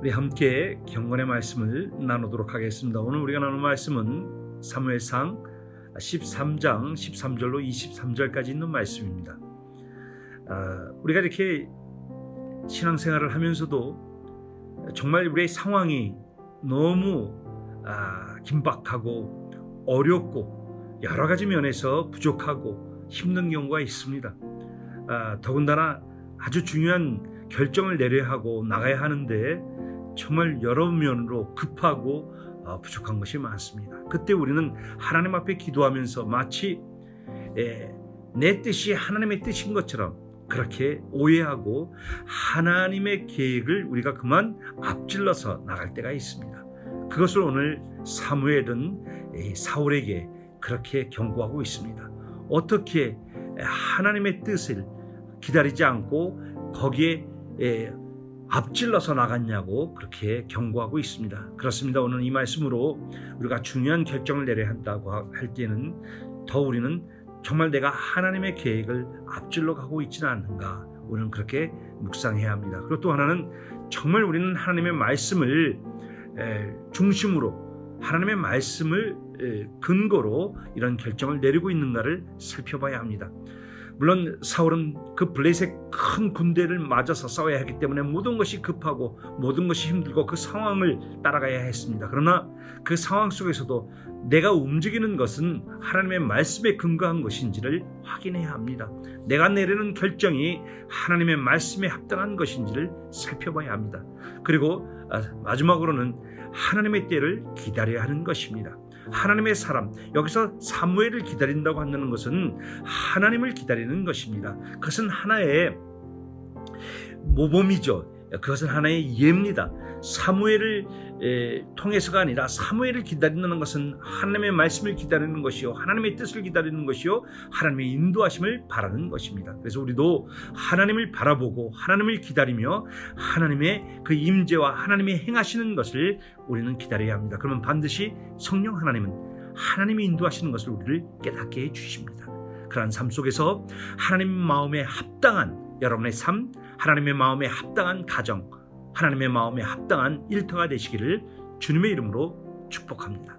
우리 함께 경건의 말씀을 나누도록 하겠습니다. 오늘 우리가 나눌 말씀은 사무엘상 13장 13절로 23절까지 있는 말씀입니다. 우리가 이렇게 신앙생활을 하면서도 정말 우리의 상황이 너무 긴박하고 어렵고 여러 가지 면에서 부족하고 힘든 경우가 있습니다. 더군다나 아주 중요한 결정을 내려야 하고 나가야 하는데 정말 여러 면으로 급하고 부족한 것이 많습니다. 그때 우리는 하나님 앞에 기도하면서 마치 내 뜻이 하나님의 뜻인 것처럼 그렇게 오해하고 하나님의 계획을 우리가 그만 앞질러서 나갈 때가 있습니다. 그것을 오늘 사무엘은 사울에게 그렇게 경고하고 있습니다. 어떻게 하나님의 뜻을 기다리지 않고 거기에 앞질러서 나갔냐고 그렇게 경고하고 있습니다. 그렇습니다. 오늘 이 말씀으로 우리가 중요한 결정을 내려야 한다고 할 때는 더 우리는 정말 내가 하나님의 계획을 앞질러 가고 있지는 않는가, 우리는 그렇게 묵상해야 합니다. 그리고 또 하나는 정말 우리는 하나님의 말씀을 중심으로 하나님의 말씀을 근거로 이런 결정을 내리고 있는가를 살펴봐야 합니다. 물론 사울은 그 블레셋의 큰 군대를 맞아서 싸워야 하기 때문에 모든 것이 급하고 모든 것이 힘들고 그 상황을 따라가야 했습니다. 그러나 그 상황 속에서도 내가 움직이는 것은 하나님의 말씀에 근거한 것인지를 확인해야 합니다. 내가 내리는 결정이 하나님의 말씀에 합당한 것인지를 살펴봐야 합니다. 그리고 마지막으로는 하나님의 때를 기다려야 하는 것입니다. 하나님의 사람, 여기서 사무엘을 기다린다고 한다는 것은 하나님을 기다리는 것입니다. 그것은 하나의 모범이죠. 그것은 하나의 예입니다. 사무엘을 통해서가 아니라 사무엘을 기다리는 것은 하나님의 말씀을 기다리는 것이요, 하나님의 뜻을 기다리는 것이요, 하나님의 인도하심을 바라는 것입니다. 그래서 우리도 하나님을 바라보고 하나님을 기다리며 하나님의 그 임재와 하나님이 행하시는 것을 우리는 기다려야 합니다. 그러면 반드시 성령 하나님은 하나님이 인도하시는 것을 우리를 깨닫게 해주십니다. 그러한 삶 속에서 하나님 마음에 합당한 여러분의 삶, 하나님의 마음에 합당한 가정, 하나님의 마음에 합당한 일터가 되시기를 주님의 이름으로 축복합니다.